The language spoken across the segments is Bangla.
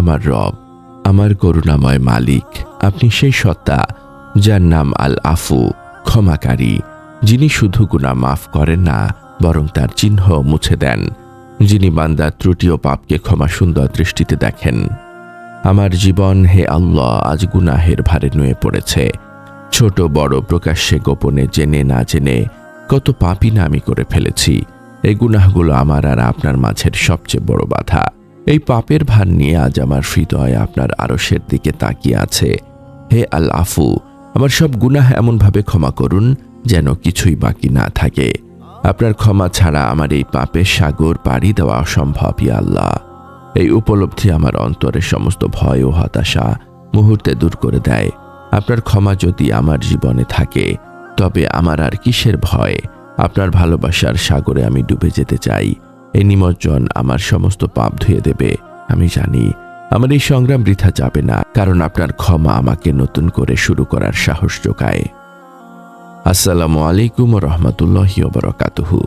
আমার রব, আমার করুণাময় মালিক, আপনি সেই সত্তা যার নাম আল আফু, ক্ষমাকারী, যিনি শুধু গুনাহ মাফ করেন না বরং তার চিহ্ন মুছে দেন, যিনি বান্দার ত্রুটি ও পাপকে ক্ষমা সুন্দর দৃষ্টিতে দেখেন। আমার জীবন হে আল্লাহ আজ গুনাহের ভারে নুয়ে পড়েছে। ছোট বড়, প্রকাশ্যে গোপনে, জেনে না জেনে কত পাপই না আমি করে ফেলেছি। এই গুনাহগুলো আমার আর আপনার মাঝের সবচেয়ে বড় বাধা। এই পাপের ভার নিয়ে আজ আমার হৃদয় আপনার আরশের দিকে তাকিয়ে আছে। হে আল আফু, আমার সব গুনাহ এমনভাবে ক্ষমা করুন যেন কিছুই বাকি না থাকে। আপনার ক্ষমা ছাড়া আমার এই পাপের সাগর পাড়ি দেওয়া অসম্ভব ইয়া আল্লাহ। এই উপলব্ধি আমার অন্তরের সমস্ত ভয় ও হতাশা মুহূর্তে দূর করে দেয়। আপনার ক্ষমা যদি আমার জীবনে থাকে তবে আমার আর কিসের ভয়? আপনার ভালোবাসার সাগরে আমি ডুবে যেতে চাই। এই নিমজ্জন আমার সমস্ত পাপ ধুয়ে দেবে। আমি জানি আমার এই সংগ্রাম বৃথা যাবে না, কারণ আপনার ক্ষমা আমাকে নতুন করে শুরু করার সাহস যোগায়। আসসালামু আলাইকুম ওয়া রাহমাতুল্লাহি ওয়া বারাকাতুহু।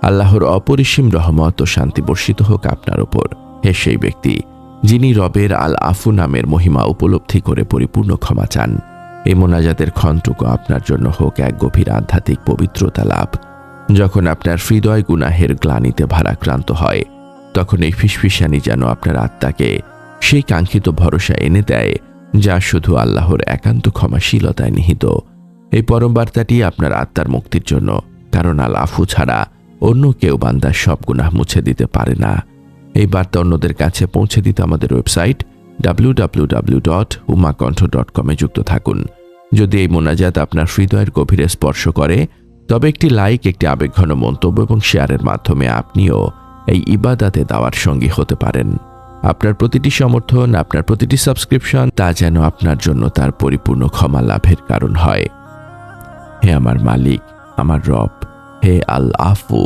আল্লাহর অপরিসীম রহমত ও শান্তি বর্ষিত হোক আপনার উপর, হে সেই ব্যক্তি যিনি রবের আল আফু নামের মহিমা উপলব্ধি করে পরিপূর্ণ ক্ষমা চান। এই মোনাজাতের ক্ষণটুকু আপনার জন্য হোক এক গভীর আধ্যাত্মিক পবিত্রতা লাভ। যখন আপনার হৃদয় গুনাহের গ্লানিতে ভারাক্রান্ত হয়, তখন এই ফিসফিসানি যেন আপনার আত্মাকে সেই কাঙ্ক্ষিত ভরসা এনে দেয় যা শুধু আল্লাহর একান্ত ক্ষমাশীলতায় নিহিত। এই পরম বার্তাটি আপনার আত্মার মুক্তির জন্য, কারণ আল আফু ছাড়া অন্য কেউ বান্দার সব গুনাহ মুছে দিতে পারে না। এই বার্তা অন্যদের কাছে পৌঁছে দিতে আমাদের ওয়েবসাইট www.umakontho.com যুক্ত থাকুন। যদি এই মোনাজাত আপনার হৃদয়ের গভীরে স্পর্শ করে তবে একটি লাইক, একটি আবেগঘন মন্তব্য এবং শেয়ারের মাধ্যমে আপনিও এই ইবাদাতে দাওয়ার সঙ্গী হতে পারেন। আপনার প্রতিটি সমর্থন, আপনার প্রতিটি সাবস্ক্রিপশন তা যেন আপনার জন্য তার পরিপূর্ণ ক্ষমা লাভের কারণ হয়। হে আমার মালিক, আমার রব, হে আল আফু,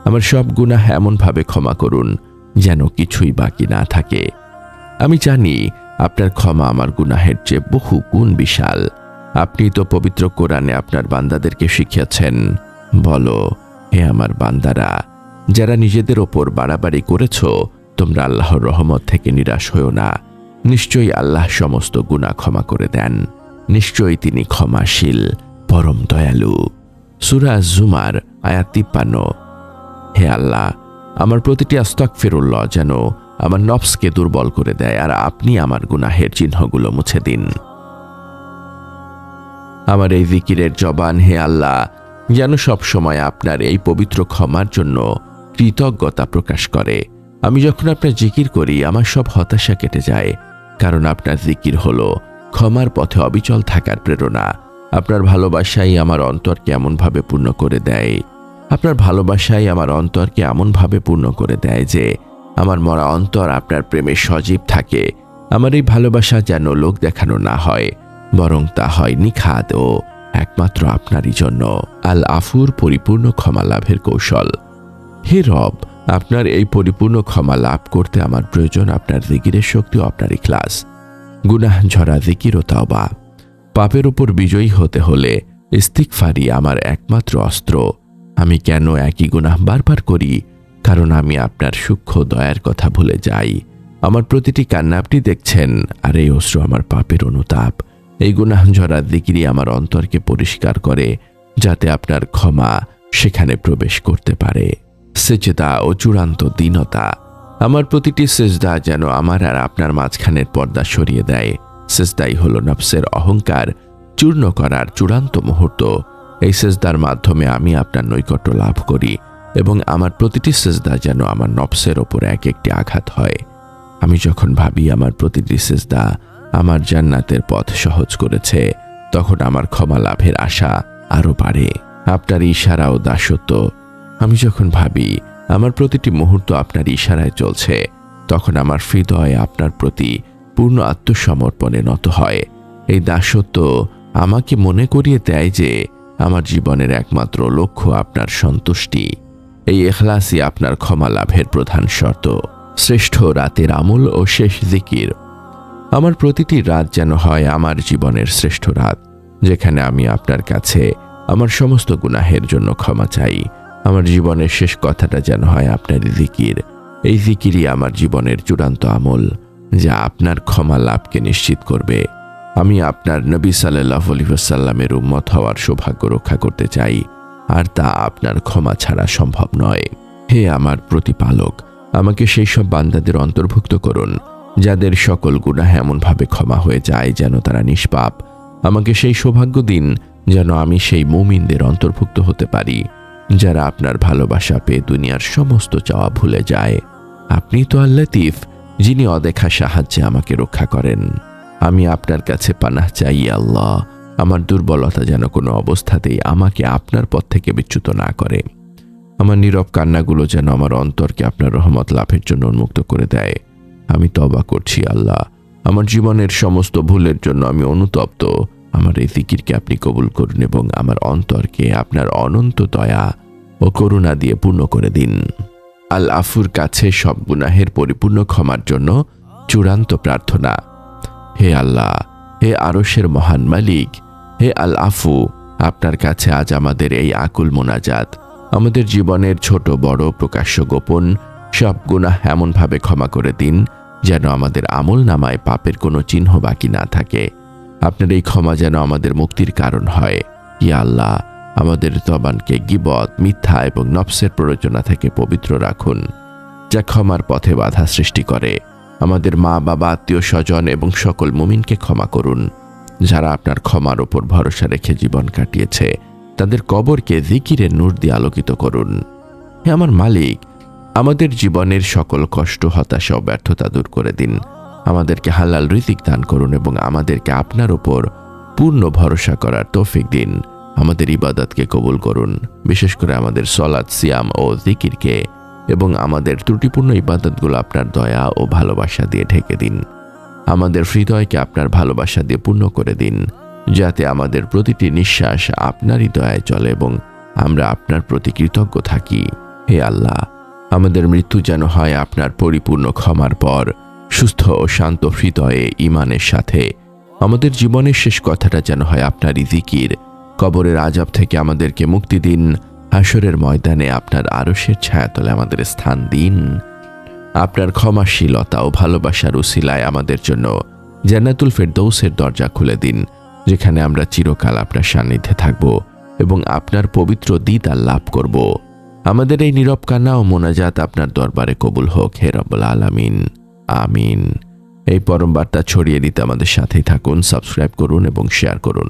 আমার সব গুনাহ এমনভাবে ক্ষমা করুন যেন কিছুই বাকি না থাকে। আমি জানি আপনার ক্ষমা আমার গুনাহের চেয়ে বহু গুণ বিশাল। আপনি তো পবিত্র কোরআনে আপনার বান্দাদেরকে শিখিয়েছেন, বলো, হে আমার বান্দারা, যারা নিজেদের ওপর বাড়াবাড়ি করেছ, তোমরা আল্লাহর রহমত থেকে নিরাশ হও না। নিশ্চয়ই আল্লাহ সমস্ত গুনাহ ক্ষমা করে দেন। নিশ্চয়ই তিনি ক্ষমাশীল, পরম দয়ালু। সূরা জুমার আয়াত 53। হে আল্লাহ, আমার প্রতিটি আস্তাগফিরুল্লাহ যেন আমার নফসকে দুর্বল করে দেয়, আর আপনি আমার গুনাহের চিহ্নগুলো মুছে দিন। আমার এই জিকিরের জবান, হে আল্লাহ, যেন সব সময় আপনার এই পবিত্র ক্ষমার জন্য কৃতজ্ঞতা প্রকাশ করে। আমি যখন আপনার জিকির করি আমার সব হতাশা কেটে যায়, কারণ আপনার জিকির হলো ক্ষমার পথে অবিচল থাকার প্রেরণা। আপনার ভালোবাসাই আমার অন্তরকে এমনভাবে পূর্ণ করে দেয়। আপনার ভালোবাসাই আমার অন্তরকে এমনভাবে পূর্ণ করে দেয় যে আমার মরা অন্তর আপনার প্রেমে সজীব থাকে। আমার এই ভালোবাসা যেন লোক দেখানো না হয়, বরং তা হয় নিখাদ ও একমাত্র আপনারই জন্য। আল আফুর পরিপূর্ণ ক্ষমা লাভের কৌশল। হে রব, আপনার এই পরিপূর্ণ ক্ষমা লাভ করতে আমার প্রয়োজন আপনার জিকিরের শক্তি ও আপনার ইখলাস। গুনাহ ঝরা জিকির ও তাওবা। পাপের উপর বিজয়ী হতে হলে ইস্তিগফারই আমার একমাত্র অস্ত্র। আমি কেন একই গুনাহ বারবার করি? কারণ আমি আপনার সূক্ষ্ম দয়ার কথা ভুলে যাই। আমার প্রতিটি কান্না আপনি দেখছেন, আর এই অশ্রু আমার পাপের অনুতাপ। এই গুনাহ ঝরা জিকিরই আমার অন্তরকে পরিষ্কার করে, যাতে আপনার ক্ষমা সেখানে প্রবেশ করতে পারে। সেজদা ও চূড়ান্ত দীনতা। আমার প্রতিটি সেজদা যেন আমার আর আপনার মাঝখানের পর্দা সরিয়ে দেয়। সেজদাই হলো নফসের অহংকার চূর্ণ করার চূড়ান্ত মুহূর্ত। এই সেজদার মাধ্যমে আমি আপনার নৈকট্য লাভ করি এবং আমার প্রতিটি সেজদা যেন আমার নফসের ওপর এক একটি আঘাত হয়। আমি যখন ভাবি আমার প্রতিটি সেজদা আমার জান্নাতের পথ সহজ করেছে, তখন আমার ক্ষমা লাভের আশা আরো বাড়ে। আপনার ইশারা ও দাসত্ব। আমি যখন ভাবি আমার প্রতিটি মুহূর্ত আপনার ইশারায় চলছে, তখন আমার হৃদয় আপনার প্রতি পূর্ণ আত্মসমর্পণে নত হয়। এই দাসত্ব আমাকে মনে করিয়ে দেয় যে আমার জীবনের একমাত্র লক্ষ্য আপনার সন্তুষ্টি। এই ইখলাসই আপনার ক্ষমা লাভের প্রধান শর্ত। শ্রেষ্ঠ রাতের আমল ও শেষ জিকির। আমার প্রতিটি রাত যেন হয় আমার জীবনের শ্রেষ্ঠ রাত, যেখানে আমি আপনার কাছে আমার সমস্ত গুনাহের জন্য ক্ষমা চাই। আমার জীবনের শেষ কথাটা যেন হয় আপনার জিকির। এই জিকিরই আমার জীবনের চূড়ান্ত আমল। যা আপনার ক্ষমা লাভকে নিশ্চিত করবে। আমি আপনার নবী সাল্লাল্লাহু আলাইহি ওয়াসাল্লামের উম্মত হওয়ার সৌভাগ্য রক্ষা করতে চাই, আর তা আপনার ক্ষমা ছাড়া সম্ভব নয়। হে আমার প্রতিপালক, আমাকে সেই সব বান্দাদের অন্তর্ভুক্ত করুন যাদের সকল গুনাহ এমনভাবে ক্ষমা হয়ে যায় যেন তারা নিষ্পাপ। আমাকে সেই সৌভাগ্য দিন যেন আমি সেই মুমিনদের অন্তর্ভুক্ত হতে পারি যারা আপনার ভালোবাসা পেয়ে দুনিয়ার সমস্ত চাওয়া ভুলে যায়। আপনি তো আল লতীফ, যিনি অদেখা সাহায্যে আমাকে রক্ষা করেন। আমি আপনার কাছে পানাহ চাই আল্লাহ, আমার দুর্বলতা যেন কোনো অবস্থাতেই আমাকে আপনার পথ থেকে বিচ্যুত না করে। আমার নীরব কান্নাগুলো যেন আমার অন্তরকে আপনার রহমত লাভের জন্য উন্মুক্ত করে দেয়। আমি তওবা করছি আল্লাহ, আমার জীবনের সমস্ত ভুলের জন্য আমি অনুতপ্ত। আমার এই জিকিরকে আপনি কবুল করুন এবং আমার অন্তরকে আপনার অনন্ত দয়া ও করুণা দিয়ে পূর্ণ করে দিন। আল আফুর কাছে সব গুনাহের পরিপূর্ণ ক্ষমার জন্য চূড়ান্ত প্রার্থনা। হে আল্লাহ, হে আরশের মহান মালিক, হে আল আফু, আপনার কাছে আজ আমাদের এই আকুল মোনাজাত। আমাদের জীবনের ছোট বড় প্রকাশ্য গোপন সব গুনাহ এমনভাবে ক্ষমা করে দিন যেন আমাদের আমল নামায় পাপের কোনো চিহ্ন বাকি না থাকে। আপনার এই ক্ষমা যেন আমাদের মুক্তির কারণ হয়। ইয়া আল্লাহ, আমাদের জবানকে গীবত, মিথ্যা এবং নফসের প্ররোচনা থেকে পবিত্র রাখুন, যা ক্ষমার পথে বাধা সৃষ্টি করে। আমাদের মা বাবা, আত্মীয় স্বজন এবং সকল মুমিনকে ক্ষমা করুন যারা আপনার ক্ষমার ওপর ভরসা রেখে জীবন কাটিয়েছে। তাদের কবরকে জিকিরের নূর দিয়ে আলোকিত করুন। হে আমার মালিক, আমাদের জীবনের সকল কষ্ট, হতাশা ও ব্যর্থতা দূর করে দিন। আমাদেরকে হালাল রিজিক দান করুন এবং আমাদেরকে আপনার উপর পূর্ণ ভরসা করার তৌফিক দিন। আমাদের ইবাদতকে কবুল করুন, বিশেষ করে আমাদের সলাত, সিয়াম ও জিকিরকে, এবং আমাদের ত্রুটিপূর্ণ ইবাদতগুলো আপনার দয়া ও ভালোবাসা দিয়ে ঢেকে দিন। আমাদের হৃদয়কে আপনার ভালোবাসা দিয়ে পূর্ণ করে দিন, যাতে আমাদের প্রতিটি নিঃশ্বাস আপনারই দয়ায় চলে এবং আমরা আপনার প্রতি কৃতজ্ঞ থাকি। হে আল্লাহ, আমাদের মৃত্যু যেন হয় আপনার পরিপূর্ণ ক্ষমার পর, সুস্থ ও শান্ত হৃদয়ে ঈমানের সাথে। আমাদের জীবনের শেষ কথাটা যেন হয় আপনারই জিকির। কবরের আযাব থেকে আমাদেরকে মুক্তি দিন। হাসরের ময়দানে আপনার আরশের ছায়াতলে আমাদের স্থান দিন। আপনার ক্ষমাশীলতা ও ভালোবাসার উসিলায় আমাদের জন্য জান্নাতুল ফেরদৌসের দরজা খুলে দিন, যেখানে আমরা চিরকাল আপনার সান্নিধ্যে থাকব এবং আপনার পবিত্র দিদার লাভ করব। আমাদের এই নীরব কান্না ও মোনাজাত আপনার দরবারে কবুল হোক, হে রব্বুল আলামিন। আমিন। এই পরম বার্তা ছড়িয়ে দিতে আমাদের সাথেই থাকুন, সাবস্ক্রাইব করুন এবং শেয়ার করুন।